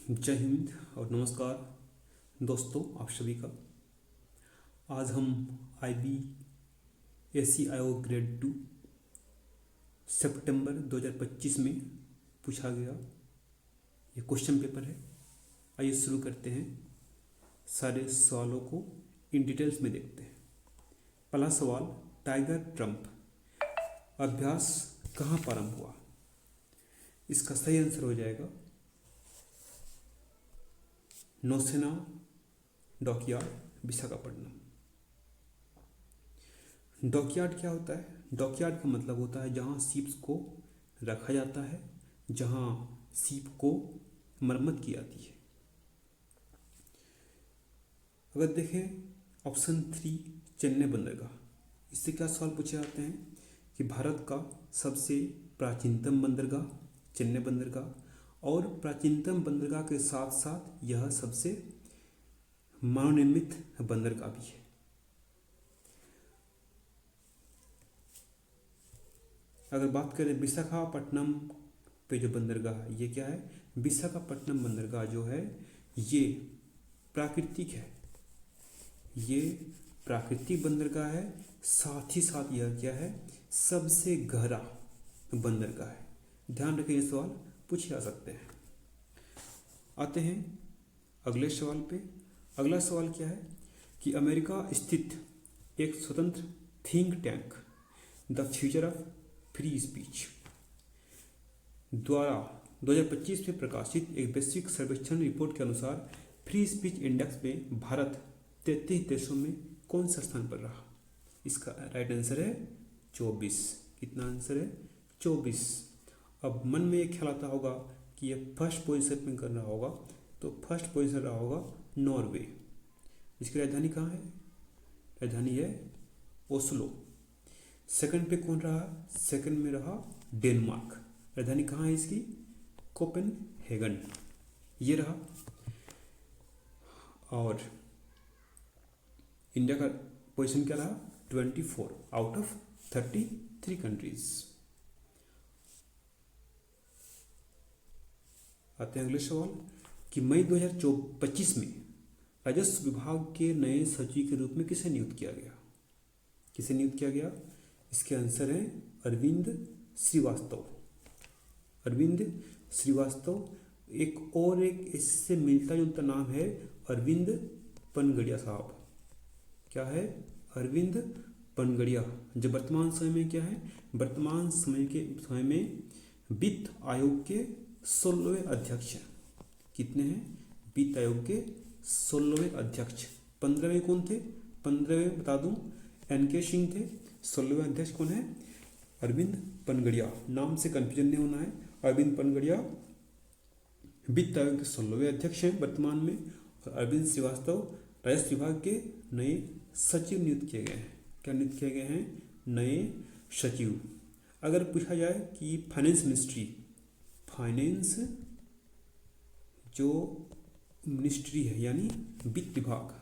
जय हिंद और नमस्कार दोस्तों, आप सभी का। आज हम IBAC आयोग ग्रेड 2 सितंबर 2025 में पूछा गया ये क्वेश्चन पेपर है। आइए शुरू करते हैं। सारे सवालों को इन डिटेल्स में देखते हैं। पहला सवाल, टाइगर ट्रंप अभ्यास कहाँ प्रारंभ हुआ? इसका सही आंसर हो जाएगा नौसेना डॉकयार्ड, विशाखापट्टनम। डॉकयार्ड क्या होता है? डॉकयार्ड का मतलब होता है जहाँ शिप्स को रखा जाता है, जहाँ शिप को मरम्मत की जाती है। अगर देखें ऑप्शन 3 चेन्नई बंदरगाह, इससे क्या सवाल पूछे जाते हैं कि भारत का सबसे प्राचीनतम बंदरगाह चेन्नई बंदरगाह, और प्राचीनतम बंदरगाह के साथ साथ यह सबसे मानव निर्मित बंदरगाह भी है। अगर बात करें विशाखापट्टनम पे जो बंदरगाह है, ये क्या है? विशाखापट्टनम बंदरगाह जो है ये प्राकृतिक है, ये प्राकृतिक बंदरगाह है। साथ ही साथ यह क्या है? सबसे गहरा बंदरगाह है। ध्यान रखें, ये सवाल पूछे जा सकते हैं। आते हैं अगले सवाल पे। अगला सवाल क्या है कि अमेरिका स्थित एक स्वतंत्र think tank the future of free speech द्वारा 2025 में प्रकाशित एक वैश्विक सर्वेक्षण रिपोर्ट के अनुसार फ्री स्पीच इंडेक्स में भारत 33 देशों में कौन सा स्थान पर रहा? इसका राइट आंसर है 24। कितना आंसर है? 24। अब मन में एक ख्याल आता होगा कि ये फर्स्ट पोजीशन में कर रहा होगा, तो फर्स्ट पोजीशन रहा होगा नॉर्वे। इसकी राजधानी कहाँ है? राजधानी है ओस्लो। सेकंड पे कौन रहा? सेकंड में रहा डेनमार्क। राजधानी कहाँ है इसकी? कोपेनहेगन। ये रहा। और इंडिया का पोजीशन क्या रहा? 24 आउट ऑफ 33 कंट्रीज। आते हैं अगले सवाल कि मई 2025 में राजस्व विभाग के नए सचिव के रूप में किसे नियुक्त किया गया? किसे नियुक्त किया गया? इसके आंसर है अरविंद श्रीवास्तव। अरविंद श्रीवास्तव। एक और एक इससे मिलता जुलता नाम है अरविंद पनगड़िया साहब। क्या है? अरविंद पनगड़िया, जो वर्तमान समय में क्या है? वर्तमान समय में वित्त आयोग के 16वें अध्यक्ष हैं। कितने हैं? वित्त आयोग के 16वें अध्यक्ष। 15वें कौन थे? 15वें बता दूं, NK सिंह थे। 16वें अध्यक्ष कौन है? अरविंद पनगड़िया। नाम से कंफ्यूजन नहीं होना है। अरविंद पनगड़िया वित्त आयोग के 16वें अध्यक्ष हैं वर्तमान में, और अरविंद श्रीवास्तव राजस्व विभाग के नए सचिव नियुक्त किए गए हैं। क्या नियुक्त किए गए हैं? नए सचिव। अगर पूछा जाए कि फाइनेंस मिनिस्ट्री, फाइनेंस जो मिनिस्ट्री है यानी वित्त विभाग,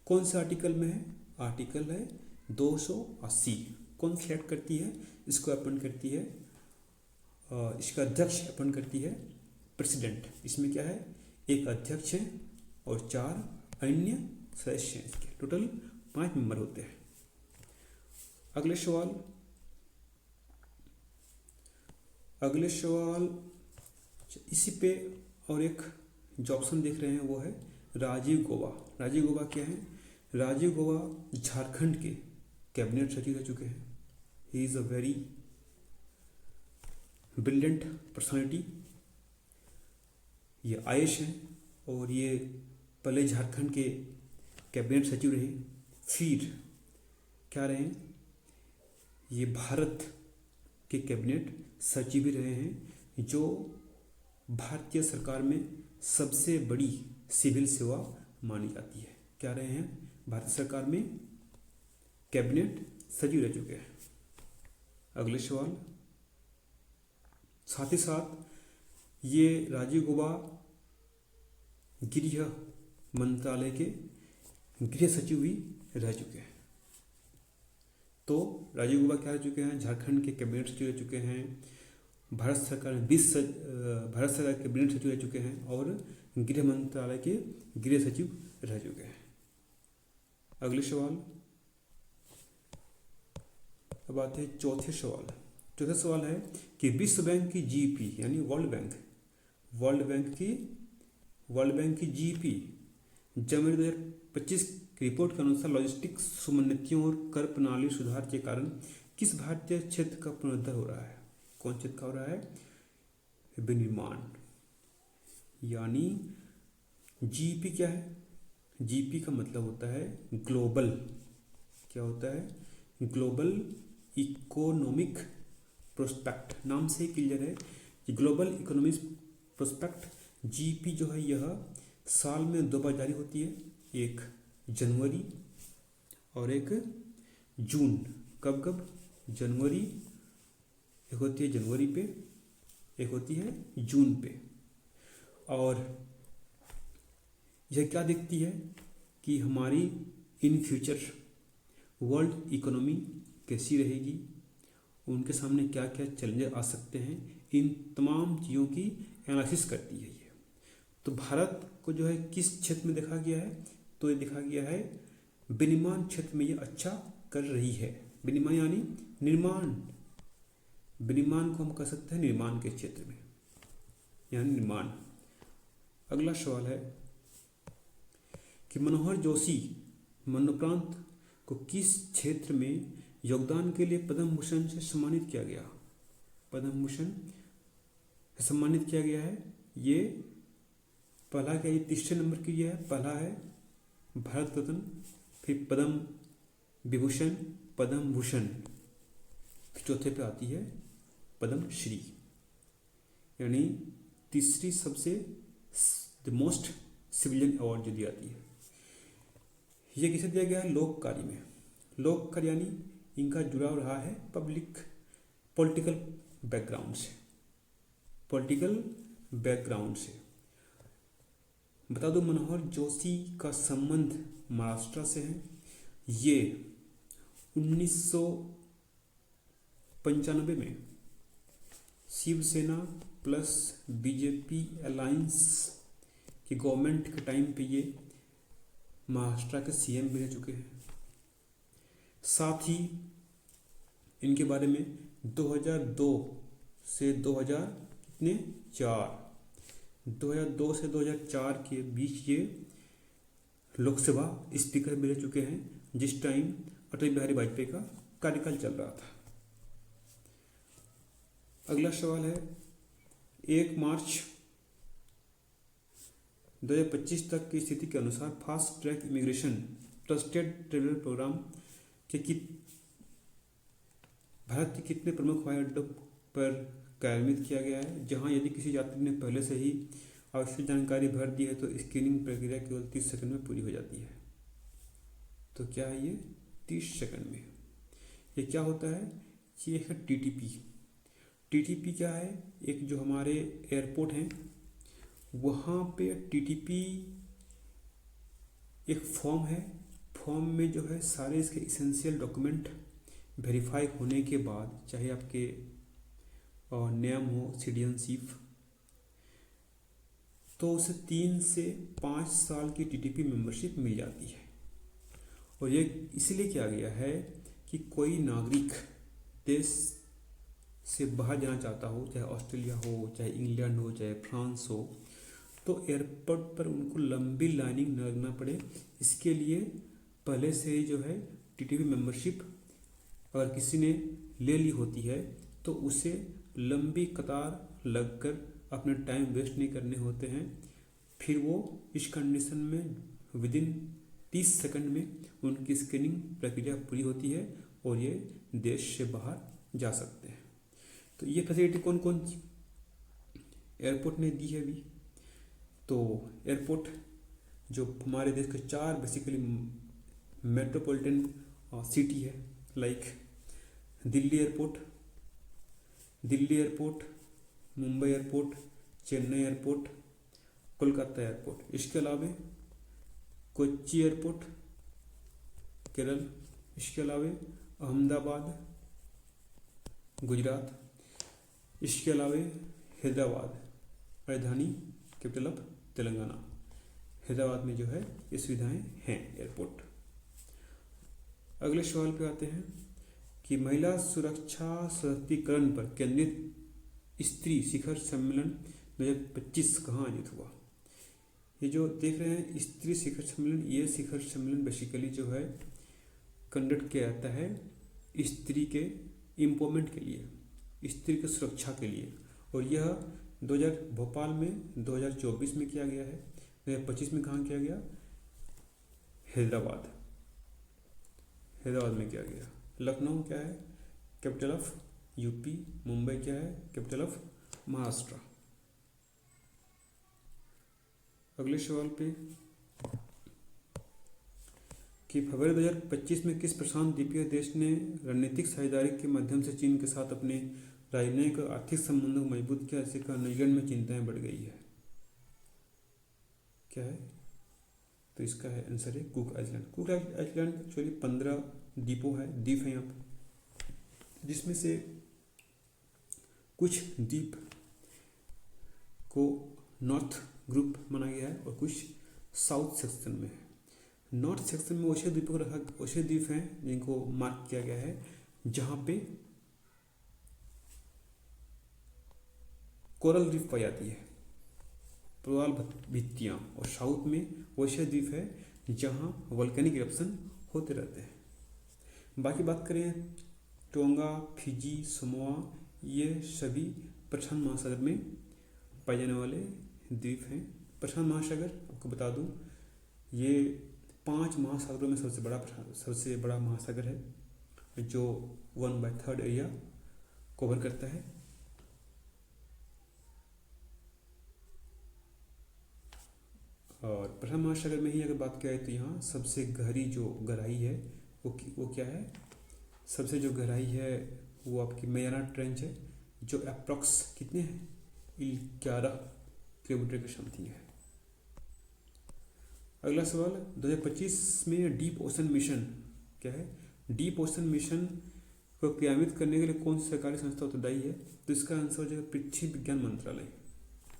कौन से आर्टिकल में है? आर्टिकल है 280। कौन सेलेक्ट करती है इसको? अपॉइंट करती है, इसका अध्यक्ष अपॉइंट करती है प्रेसिडेंट। इसमें क्या है? एक अध्यक्ष है और 4 अन्य सदस्य हैं। इसके टोटल 5 मेंबर होते हैं। अगले सवाल इसी पे और एक जो ऑप्शन देख रहे हैं वो है राजीव गौबा। राजीव गौबा क्या है? राजीव गौबा झारखंड के कैबिनेट सचिव रह चुके हैं। He is a very brilliant personality. ये IAS हैं और ये पहले झारखंड के कैबिनेट सचिव रहे, फिर क्या रहे? ये भारत के कैबिनेट सचिव भी रहे हैं, जो भारतीय सरकार में सबसे बड़ी सिविल सेवा मानी जाती है। क्या रहे हैं? भारत सरकार में कैबिनेट सचिव रह चुके हैं। अगले सवाल, साथ ही साथ ये राजीव गौबा गृह मंत्रालय के गृह सचिव भी रह चुके हैं। तो राजीव गौबा क्या रह चुके हैं? झारखंड के कैबिनेट सचिव रह चुके हैं, भारत सरकार में भारत सरकार के कैबिनेट सचिव रह चुके हैं और गृह मंत्रालय के गृह सचिव रह चुके हैं। अगले सवाल, अब आते हैं चौथे सवाल। चौथा सवाल है कि विश्व बैंक की जीडीपी यानी वर्ल्ड बैंक की जीडीपी जनवरी 2025 की रिपोर्ट के अनुसार लॉजिस्टिक्स समन्वितियों और कर प्रणाली सुधार के कारण किस भारतीय क्षेत्र का पुनरुद्धार हो रहा है? कौन क्षेत्र का हो रहा है? विनिर्माण। यानी जीडीपी क्या है? जीडीपी का मतलब होता है ग्लोबल, क्या होता है? Global economic prospect. नाम से ही क्लियर है कि ग्लोबल इकोनॉमिक प्रोस्पेक्ट जीडीपी जो है यह साल में 2 बार जारी होती है, एक जनवरी और एक जून। कब कब? जनवरी, एक होती है जनवरी पे, एक होती है जून पे। और यह क्या दिखती है कि हमारी इन फ्यूचर वर्ल्ड इकोनॉमी कैसी रहेगी, उनके सामने क्या क्या चैलेंजेस आ सकते हैं, इन तमाम चीज़ों की एनालिसिस करती है ये। तो भारत को जो है किस क्षेत्र में देखा गया है? तो ये देखा गया है विनिर्माण क्षेत्र में ये अच्छा कर रही है। विनिर्माण यानी निर्माण, विनिर्माण को हम कह सकते हैं निर्माण के क्षेत्र में, यानी निर्माण। अगला सवाल है कि मनोहर जोशी मरणोपरांत को किस क्षेत्र में योगदान के लिए पद्म भूषण से सम्मानित किया गया? पद्म भूषण से सम्मानित किया गया है। ये पहला क्या, ये तीसरे नंबर की है। पहला है भारत रत्न, फिर पद्म विभूषण, पद्म भूषण, फिर चौथे पे आती है पद्म श्री, यानी तीसरी सबसे द मोस्ट सिविलियन अवार्ड जो दी जाती है। ये किसे दिया गया है? लोक कार्य में। लोक कार्य यानी इनका जुड़ाव रहा है पॉलिटिकल बैकग्राउंड से, पॉलिटिकल बैकग्राउंड से। बता दो मनोहर जोशी का संबंध महाराष्ट्र से है। ये 1995 में शिवसेना प्लस बीजेपी अलायंस की गवर्नमेंट के टाइम पे ये महाराष्ट्र के सीएम भी रह चुके हैं। साथ ही इनके बारे में 2002 से 2004 के बीच ये लोकसभा स्पीकर भी रह चुके हैं, जिस टाइम अटल बिहारी वाजपेयी का कार्यकाल चल रहा था। अगला सवाल है 1 मार्च 2025 तक की स्थिति के अनुसार fast track immigration trusted traveller programme के भारत के कितने प्रमुख हवाई अड्डों पर कार्यान्वित किया गया है, जहां यदि किसी यात्री ने पहले से ही आवश्यक जानकारी भर दी है तो स्क्रीनिंग प्रक्रिया केवल 30 सेकंड में पूरी हो जाती है। तो क्या है ये? 30 सेकंड में। ये क्या होता है? ये है टीटीपी। टीटीपी क्या है? एक जो हमारे एयरपोर्ट हैं वहाँ पे टीटीपी एक फॉर्म है। फॉर्म में जो है सारे इसके इसेंशियल डॉक्यूमेंट वेरीफाई होने के बाद, चाहे आपके नेम हो, सिटीजनशिप, तो उसे 3 से 5 साल की टीटीपी मेंबरशिप मिल जाती है। और ये इसलिए किया गया है कि कोई नागरिक देश से बाहर जाना चाहता हो, चाहे ऑस्ट्रेलिया हो, चाहे इंग्लैंड हो, चाहे फ्रांस हो, तो एयरपोर्ट पर उनको लंबी लाइनिंग न लगना पड़े। इसके लिए पहले से ही जो है टीटीपी मेंबरशिप अगर किसी ने ले ली होती है तो उसे लंबी कतार लगकर अपने टाइम वेस्ट नहीं करने होते हैं। फिर वो इस कंडीशन में विदिन 30 सेकंड में उनकी स्क्रीनिंग प्रक्रिया पूरी होती है और ये देश से बाहर जा सकते हैं। तो ये फैसिलिटी कौन कौन एयरपोर्ट ने दी है अभी? तो एयरपोर्ट जो हमारे देश के 4 बेसिकली मेट्रोपॉलिटन सिटी है, like Delhi airport, Mumbai airport, Chennai airport, Kolkata airport. इसके अलावा कोच्चि एयरपोर्ट केरल, इसके अलावा अहमदाबाद गुजरात, इसके अलावा हैदराबाद राजधानी कैपिटल ऑफ तेलंगाना, हैदराबाद में जो है ये सुविधाएं हैं एयरपोर्ट। अगले सवाल पे आते हैं कि महिला सुरक्षा सशक्तिकरण पर केंद्रित स्त्री शिखर सम्मेलन 2025 कहाँ आयोजित हुआ। ये जो देख रहे हैं स्त्री शिखर सम्मेलन, ये शिखर सम्मेलन बेसिकली जो है कंडक्ट किया जाता है स्त्री के इम्पोर्टमेंट के लिए, स्त्री की सुरक्षा के लिए, और यह 2000 भोपाल में 2024 में किया गया है। 2025 में कहाँ किया गया, हैदराबाद में किया गया। लखनऊ क्या है, कैपिटल ऑफ यूपी, मुंबई क्या है, कैपिटल ऑफ महाराष्ट्र। अगले सवाल पे कि फरवरी 2025 में किस प्रशांत द्वीपीय देश ने रणनीतिक साझेदारी के माध्यम से चीन के साथ अपने राजनयिक और आर्थिक संबंधों को मजबूत किया, जिससे कारण न्यूजीलैंड में चिंताएं बढ़ गई है। क्या है, तो इसका है आंसर है cook island. Cook island actually 15 द्वीप है यहाँ पे, जिसमें से कुछ द्वीप को नॉर्थ ग्रुप माना गया है और कुछ साउथ सेक्शन में है। नॉर्थ सेक्शन में वैसे द्वीपों को रखा, वैसे द्वीप हैं जिनको मार्क किया गया है जहाँ पे कोरल रीफ पाई जाती है, प्रवाल भित्तियाँ, और साउथ में वैसे द्वीप है जहाँ वोल्केनिक इरप्शन होते रहते हैं। बाकी बात करें टोंगा, फिजी, समोआ, ये सभी प्रशांत महासागर में पाए जाने वाले द्वीप हैं। प्रशांत महासागर आपको बता दूं, ये 5 महासागरों में सबसे बड़ा महासागर है जो 1/3 एरिया कवर करता है। और प्रशांत महासागर में ही अगर बात किया जाए तो यहाँ सबसे गहरी जो गहराई है वो क्या है, सबसे जो गहराई है वो आपकी मैयाना ट्रेंच है, जो अप्रॉक्स कितने हैं 11 किलोमीटर के समथिंग है। अगला सवाल 2025 में डीप ओशन मिशन क्या है, डीप ओशन मिशन को क्रियान्वित करने के लिए कौन सी सरकारी संस्था उत्तरदायी है, तो इसका आंसर जो है पृथ्वी विज्ञान मंत्रालय।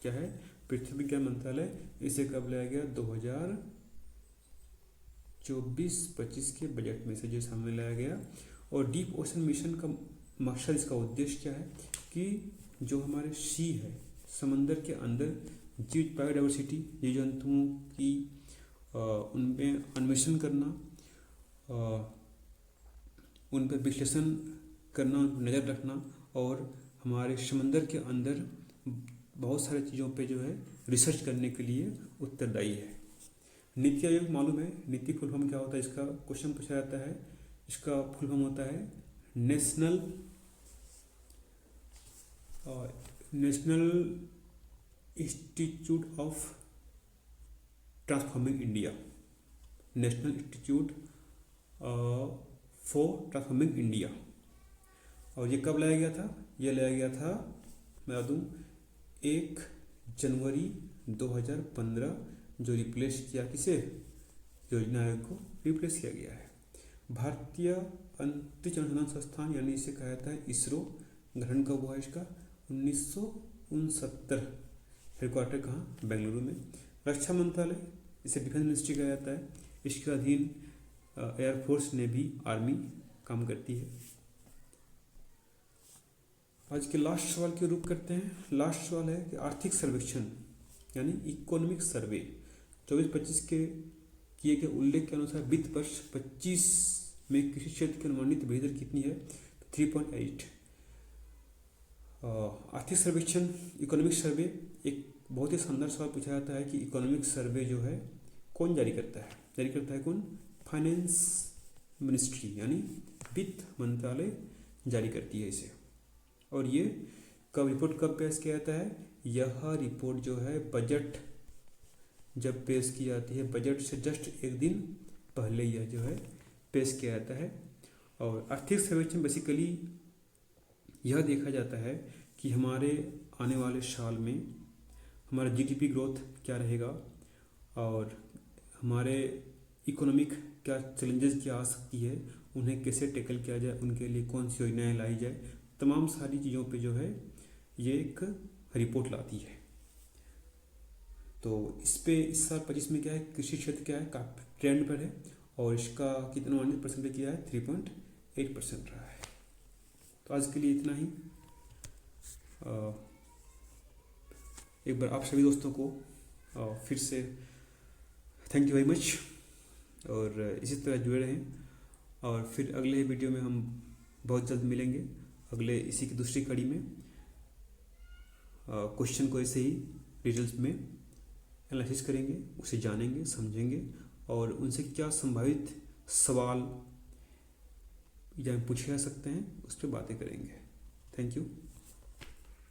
क्या है, पृथ्वी विज्ञान मंत्रालय। इसे कब लाया गया, 2024-25 के बजट में से जो सामने लाया गया। और डीप ओशन मिशन का मकसद, इसका उद्देश्य क्या है कि जो हमारे सी है, समंदर के अंदर जीव बायोडाइवर्सिटी, जीव जंतुओं की उनमें अन्वेषण करना, उन पर विश्लेषण करना, नज़र रखना, और हमारे समंदर के अंदर बहुत सारी चीज़ों पे जो है रिसर्च करने के लिए उत्तरदायी है। नीति आयोग मालूम है, नीति फुल फॉर्म क्या होता है, इसका क्वेश्चन पूछा जाता है। इसका फुल फॉर्म होता है national institute of transforming India, national institute for transforming India. और ये कब लाया गया था, ये लाया गया था मैं बता दूँ 1 जनवरी 2015, जो रिप्लेस किया किसे, योजना आयोग को रिप्लेस किया गया है। भारतीय अंतरिक्ष अनुसंधान संस्थान यानी इसे कहा जाता है इसरो, गठन कब हुआ इसका, 1969। हेडक्वार्टर कहाँ, बेंगलुरु में। रक्षा मंत्रालय, इसे डिफेंस मिनिस्ट्री कहा जाता है। इसके अधीन एयरफोर्स, नेवी, आर्मी काम करती है। आज के लास्ट सवाल की रुख करते हैं। लास्ट सवाल है कि आर्थिक सर्वेक्षण यानी इकोनॉमिक सर्वे 24-25 के किए गए उल्लेख के अनुसार वित्त वर्ष 25 में कृषि क्षेत्र की अनुमानित वृद्धि दर कितनी है, 3.8। आर्थिक सर्वेक्षण, इकोनॉमिक सर्वे, एक बहुत ही शानदार सवाल पूछा जाता है कि इकोनॉमिक सर्वे जो है कौन जारी करता है, जारी करता है कौन, फाइनेंस मिनिस्ट्री यानी वित्त मंत्रालय जारी करती है इसे। और ये कब रिपोर्ट कब पेश किया जाता है, यह रिपोर्ट जो है बजट जब पेश की जाती है, बजट से जस्ट एक दिन पहले यह जो है पेश किया जाता है। और आर्थिक सर्वेक्षण बेसिकली यह देखा जाता है कि हमारे आने वाले साल में हमारा जीडीपी ग्रोथ क्या रहेगा और हमारे इकोनॉमिक क्या चैलेंजेस क्या आ सकती है, उन्हें कैसे टैकल किया जाए, उनके लिए कौन सी योजनाएं लाई जाए, तमाम सारी चीज़ों पे जो है ये एक रिपोर्ट लाती है। तो इस पे इस साल 25 में क्या है, कृषि क्षेत्र क्या है, काफी ट्रेंड पर है और इसका कितना 1% किया है, 3.8% रहा है। तो आज के लिए इतना ही। एक बार आप सभी दोस्तों को फिर से थैंक यू वेरी मच, और इसी तरह जुड़े रहें। और फिर अगले वीडियो में हम बहुत जल्द मिलेंगे, अगले इसी की दूसरी कड़ी में क्वेश्चन को ऐसे ही डिटेल्स में एनालिसिस करेंगे, उसे जानेंगे, समझेंगे और उनसे क्या संभावित सवाल या पूछे जा सकते हैं उस पर बातें करेंगे। Thank you.